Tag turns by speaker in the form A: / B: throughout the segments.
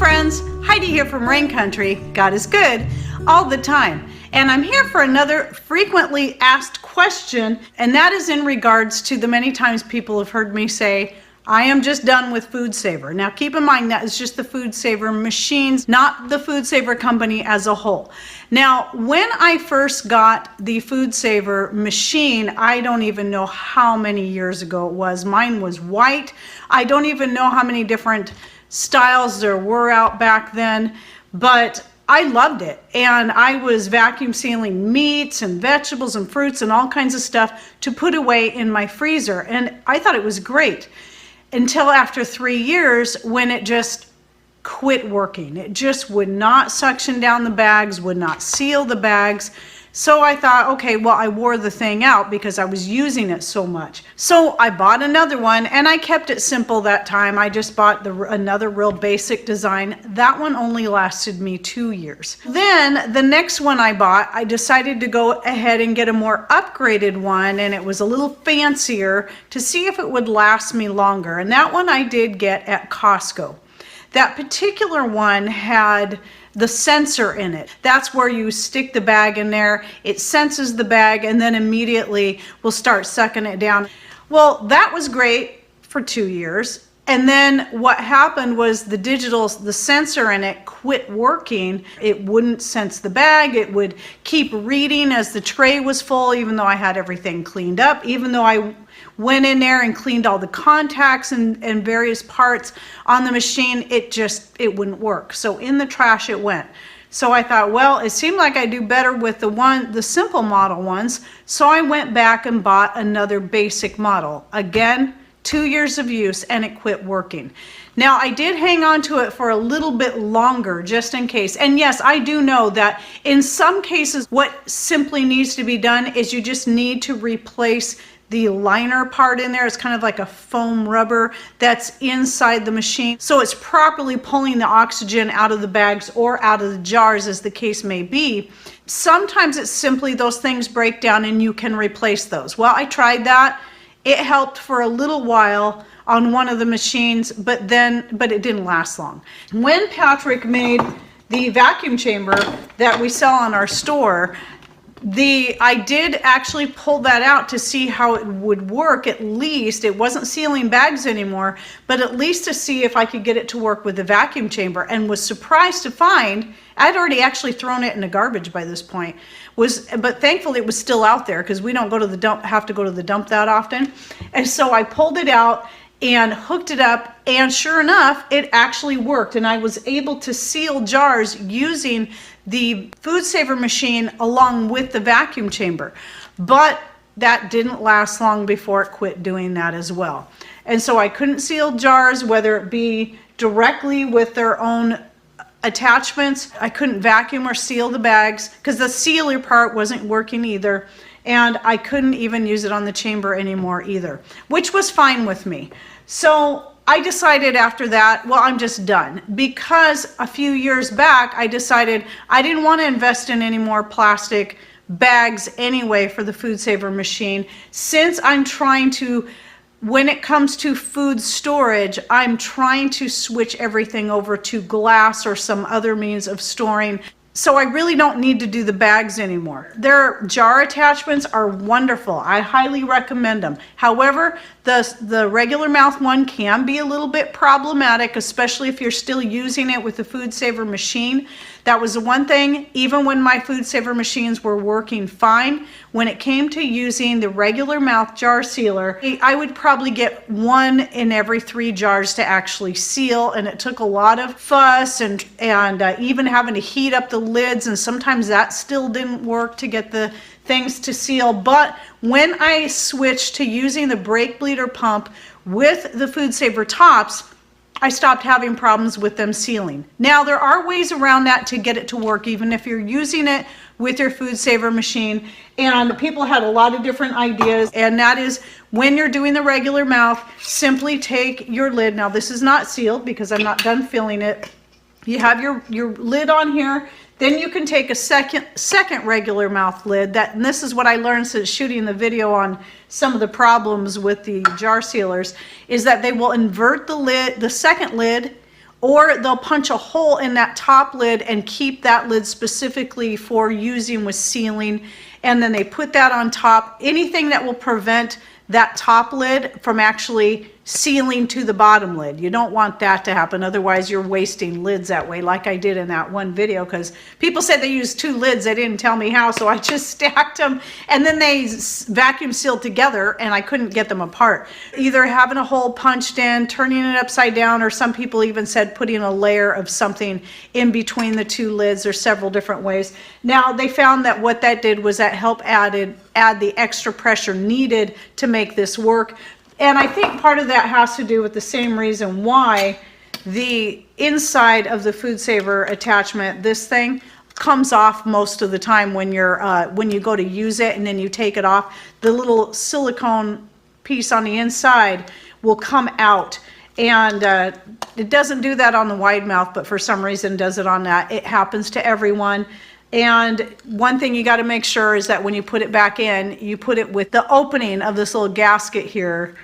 A: friends, Heidi here from Rain Country. God is good all the time. And I'm here for another frequently asked question, and that is in regards to the many times people have heard me say, I am just done with FoodSaver. Now keep in mind that is just the FoodSaver machines, not the FoodSaver company as a whole. Now, when I first got the FoodSaver machine, I don't even know how many years ago it was. Mine was white. I don't even know how many different styles there were out back then, but I loved it. And I was vacuum sealing meats and vegetables and fruits and all kinds of stuff to put away in my freezer. And I thought it was great until after 3 years when it just quit working. It just would not suction down the bags, would not seal the bags. So I thought, okay, well, I wore the thing out because I was using it so much. So I bought another one, and I kept it simple that time. I just bought another real basic design. That one only lasted me 2 years. Then the next one I bought, I decided to go ahead and get a more upgraded one, and it was a little fancier to see if it would last me longer. And that one I did get at Costco. That particular one had the sensor in it. That's where you stick the bag in there, it senses the bag, and then immediately will start sucking it down. Well, that was great for 2 years. And then what happened was the sensor in it quit working. It wouldn't sense the bag. It would keep reading as the tray was full, even though I had everything cleaned up, even though I went in there and cleaned all the contacts and various parts on the machine, it wouldn't work. So in the trash it went. So I thought, well, it seemed like I do better with the simple model ones. So I went back and bought another basic model. Again, 2 years of use, and it quit working. Now, I did hang on to it for a little bit longer just in case. And yes, I do know that in some cases what simply needs to be done is you just need to replace the liner part in there. It's kind of like a foam rubber that's inside the machine, so it's properly pulling the oxygen out of the bags or out of the jars, as the case may be. Sometimes it's simply those things break down and you can replace those. Well, I tried that. It helped for a little while on one of the machines, but it didn't last long. When Patrick made the vacuum chamber that we sell on our store, I did actually pull that out to see how it would work. At least it wasn't sealing bags anymore, but at least to see if I could get it to work with the vacuum chamber, and was surprised to find I'd already actually thrown it in the garbage by this point. But thankfully it was still out there because we don't have to go to the dump that often. And so I pulled it out and hooked it up, and sure enough, it actually worked. And I was able to seal jars using the FoodSaver machine along with the vacuum chamber. But that didn't last long before it quit doing that as well. And so I couldn't seal jars, whether it be directly with their own attachments. I couldn't vacuum or seal the bags because the sealer part wasn't working either. And I couldn't even use it on the chamber anymore either, which was fine with me. So I decided after that, well, I'm just done, because a few years back I decided I didn't want to invest in any more plastic bags anyway for the FoodSaver machine, since I'm trying to, when it comes to food storage, I'm trying to switch everything over to glass or some other means of storing. So I really don't need to do the bags anymore. Their jar attachments are wonderful. I highly recommend them. However, the regular mouth one can be a little bit problematic, especially if you're still using it with the FoodSaver machine. That was the one thing, even when my FoodSaver machines were working fine, when it came to using the regular mouth jar sealer, I would probably get 1 in every 3 jars to actually seal, and it took a lot of fuss and even having to heat up the lids, and sometimes that still didn't work to get the things to seal. But when I switched to using the brake bleeder pump with the FoodSaver tops, I stopped having problems with them sealing. Now, there are ways around that to get it to work, even if you're using it with your FoodSaver machine. And people had a lot of different ideas, and that is when you're doing the regular mouth, simply take your lid. Now, this is not sealed because I'm not done filling it. You have your lid on here. Then you can take a second regular mouth lid. And this is what I learned since shooting the video on some of the problems with the jar sealers, is that they will invert the lid, the second lid, or they'll punch a hole in that top lid and keep that lid specifically for using with sealing, and then they put that on top. Anything that will prevent that top lid from actually sealing to the bottom lid. You don't want that to happen, otherwise you're wasting lids that way, like I did in that one video, because people said they used 2 lids. They didn't tell me how, so I just stacked them, and then they vacuum sealed together, and I couldn't get them apart. Either having a hole punched in, turning it upside down, or some people even said putting a layer of something in between the 2 lids. There's several different ways. Now, they found that what that did was that helped add the extra pressure needed to make this work. And I think part of that has to do with the same reason why the inside of the FoodSaver attachment, this thing, comes off most of the time when you go to use it, and then you take it off. The little silicone piece on the inside will come out, and it doesn't do that on the wide mouth, but for some reason does it on that. It happens to everyone. And one thing you got to make sure is that when you put it back in, you put it with the opening of this little gasket here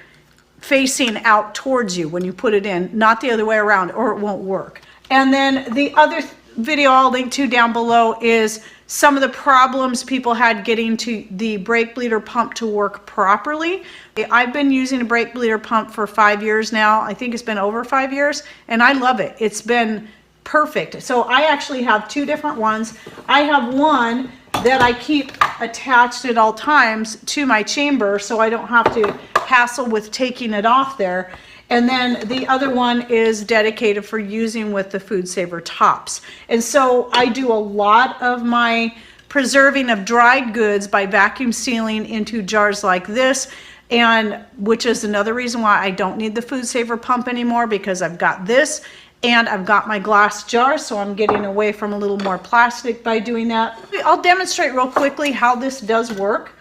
A: facing out towards you when you put it in, not the other way around, or it won't work. And then the other video I'll link to down below is some of the problems people had getting to the brake bleeder pump to work properly. I've been using a brake bleeder pump for 5 years now. I think it's been over 5 years, and I love it. It's been perfect. So I actually have 2 different ones. I have one that I keep attached at all times to my chamber, so I don't have to hassle with taking it off there. And then the other one is dedicated for using with the FoodSaver tops. And so I do a lot of my preserving of dried goods by vacuum sealing into jars like this, and which is another reason why I don't need the FoodSaver pump anymore, because I've got this and I've got my glass jar, so I'm getting away from a little more plastic by doing that. I'll demonstrate real quickly how this does work.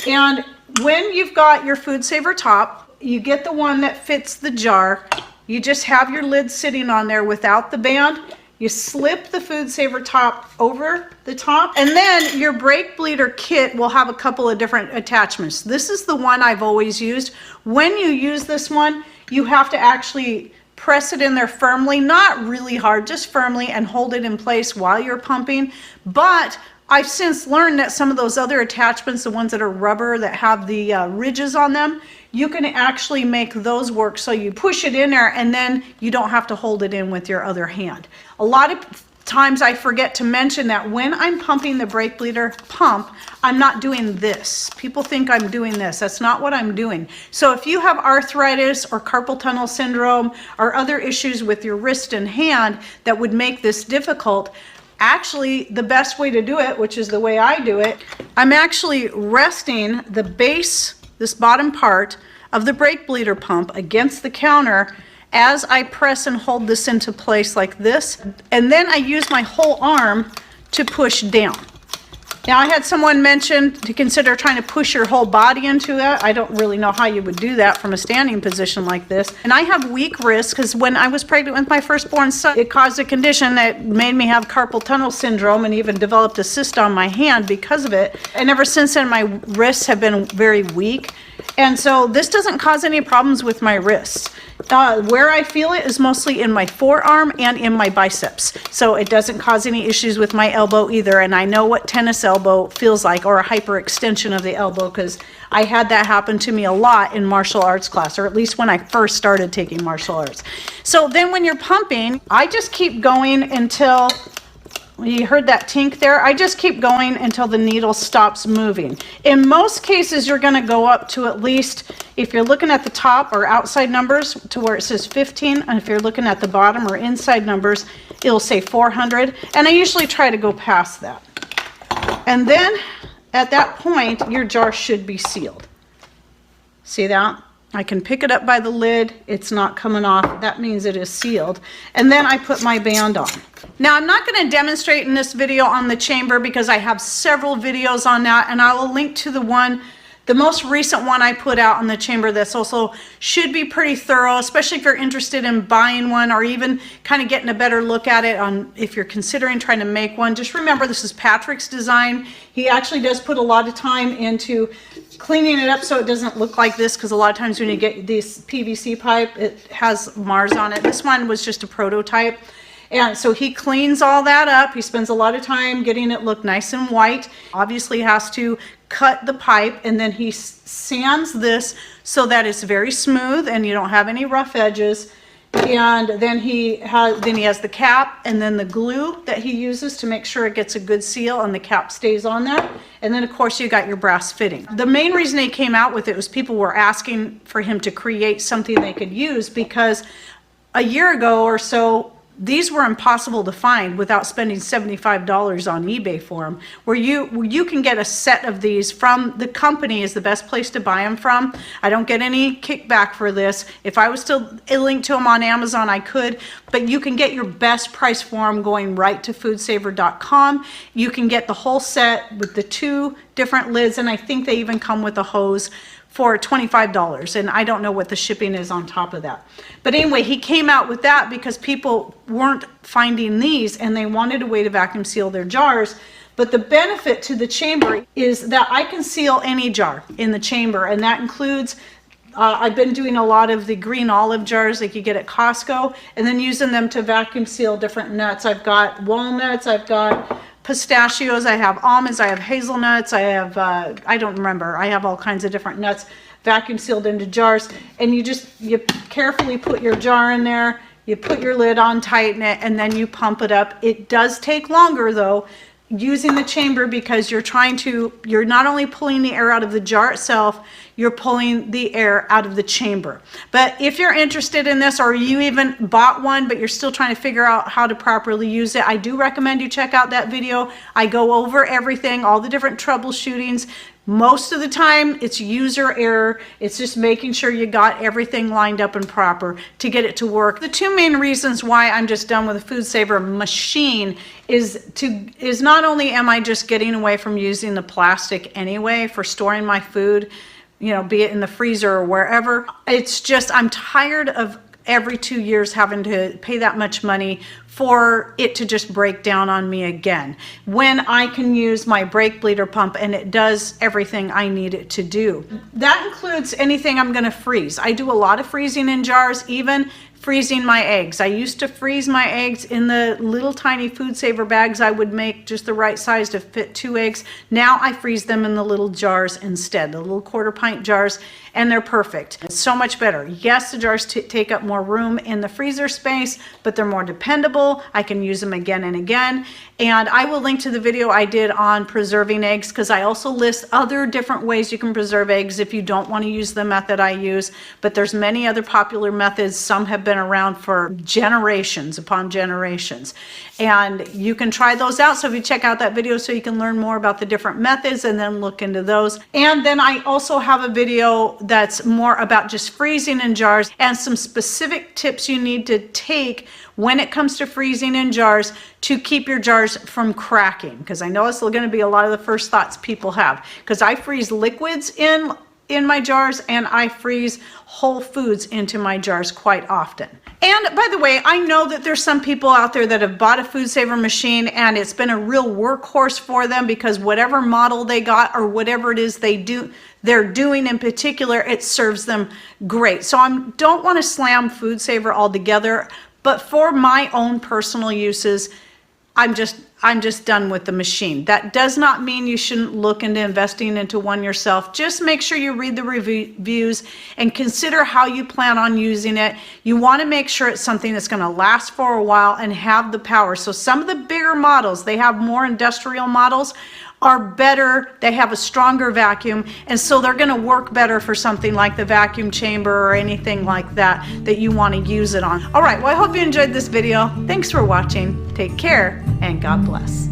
A: And when you've got your FoodSaver top, you get the one that fits the jar. You just have your lid sitting on there without the band. You slip the FoodSaver top over the top, and then your brake bleeder kit will have a couple of different attachments. This is the one I've always used. When you use this one, you have to actually press it in there firmly, not really hard, just firmly, and hold it in place while you're pumping. But I've since learned that some of those other attachments, the ones that are rubber that have the ridges on them, you can actually make those work, so you push it in there and then you don't have to hold it in with your other hand. A lot of times I forget to mention that when I'm pumping the brake bleeder pump, I'm not doing this. People think I'm doing this. That's not what I'm doing. So if you have arthritis or carpal tunnel syndrome or other issues with your wrist and hand that would make this difficult, actually the best way to do it, which is the way I do it, I'm actually resting the base, this bottom part of the brake bleeder pump against the counter as I press and hold this into place like this, and then I use my whole arm to push down. Now, I had someone mention to consider trying to push your whole body into that. I don't really know how you would do that from a standing position like this. And I have weak wrists because when I was pregnant with my firstborn son, it caused a condition that made me have carpal tunnel syndrome and even developed a cyst on my hand because of it. And ever since then, my wrists have been very weak. And so this doesn't cause any problems with my wrists. Where I feel it is mostly in my forearm and in my biceps. So it doesn't cause any issues with my elbow either. And I know what tennis elbow feels like, or a hyperextension of the elbow, because I had that happen to me a lot in martial arts class, or at least when I first started taking martial arts. So then when you're pumping, I just keep going until, you heard that tink there? I just keep going until the needle stops moving. In most cases, you're going to go up to at least, if you're looking at the top or outside numbers, to where it says 15, and if you're looking at the bottom or inside numbers, it'll say 400, and I usually try to go past that. And then at that point, your jar should be sealed. See that? I can pick it up by the lid. It's not coming off. That means it is sealed. And then I put my band on. Now, I'm not going to demonstrate in this video on the chamber because I have several videos on that, and I will link to the one The most recent one I put out on the chamber that's also should be pretty thorough, especially if you're interested in buying one or even kind of getting a better look at it on if you're considering trying to make one. Just remember, this is Patrick's design. He actually does put a lot of time into cleaning it up so it doesn't look like this, because a lot of times when you get this PVC pipe, it has Mars on it. This one was just a prototype. And so he cleans all that up. He spends a lot of time getting it look nice and white. Obviously has to cut the pipe, and then he sands this so that it's very smooth and you don't have any rough edges. And then he has the cap and then the glue that he uses to make sure it gets a good seal and the cap stays on there. And then of course you got your brass fitting. The main reason he came out with it was people were asking for him to create something they could use, because a year ago or so, these were impossible to find without spending $75 on eBay for them. Where you can get a set of these from the company is the best place to buy them from. I don't get any kickback for this. If I was to link to them on Amazon, I could, but you can get your best price for them going right to FoodSaver.com. You can get the whole set with the 2 different lids, and I think they even come with a hose for $25, and I don't know what the shipping is on top of that. But anyway, he came out with that because people weren't finding these and they wanted a way to vacuum seal their jars. But the benefit to the chamber is that I can seal any jar in the chamber, and that includes I've been doing a lot of the green olive jars like you get at Costco, and then using them to vacuum seal different nuts. I've got walnuts, I've got pistachios, I have almonds, I have hazelnuts, I have, I don't remember, I have all kinds of different nuts vacuum sealed into jars. And you carefully put your jar in there, you put your lid on, tighten it, and then you pump it up. It does take longer though, using the chamber, because you're not only pulling the air out of the jar itself, you're pulling the air out of the chamber. But if you're interested in this, or you even bought one but you're still trying to figure out how to properly use it, I do recommend you check out that video. I go over everything, all the different troubleshootings. Most of the time it's user error. It's just making sure you got everything lined up and proper to get it to work. The 2 main reasons why I'm just done with a FoodSaver machine is not only am I just getting away from using the plastic anyway for storing my food, you know, be it in the freezer or wherever. It's just I'm tired of every 2 years having to pay that much money for it to just break down on me again, when I can use my brake bleeder pump and it does everything I need it to do. That includes anything I'm going to freeze. I do a lot of freezing in jars, even freezing my eggs. I used to freeze my eggs in the little tiny FoodSaver bags I would make just the right size to fit 2 eggs. Now I freeze them in the little jars instead, the little 1/4 pint jars, and they're perfect. It's so much better. Yes, the jars take up more room in the freezer space, but they're more dependable. I can use them again and again. And I will link to the video I did on preserving eggs, because I also list other different ways you can preserve eggs if you don't want to use the method I use. But there's many other popular methods. Some have been around for generations upon generations, and you can try those out. So if you check out that video, so you can learn more about the different methods and then look into those. And then I also have a video that's more about just freezing in jars and some specific tips you need to take when it comes to freezing in jars to keep your jars from cracking, because I know it's going to be a lot of the first thoughts people have, because I freeze liquids in my jars and I freeze whole foods into my jars quite often. And by the way, I know that there's some people out there that have bought a FoodSaver machine and it's been a real workhorse for them, because whatever model they got or whatever it is they're doing in particular, it serves them great. So I don't want to slam FoodSaver altogether, but for my own personal uses, I'm just done with the machine. That does not mean you shouldn't look into investing into one yourself. Just make sure you read the reviews and consider how you plan on using it. You want to make sure it's something that's going to last for a while and have the power. So some of the bigger models, they have more industrial models, are better, they have a stronger vacuum, and so they're going to work better for something like the vacuum chamber or anything like that you want to use it on. All right, well, I hope you enjoyed this video. Thanks for watching. Take care, and God bless.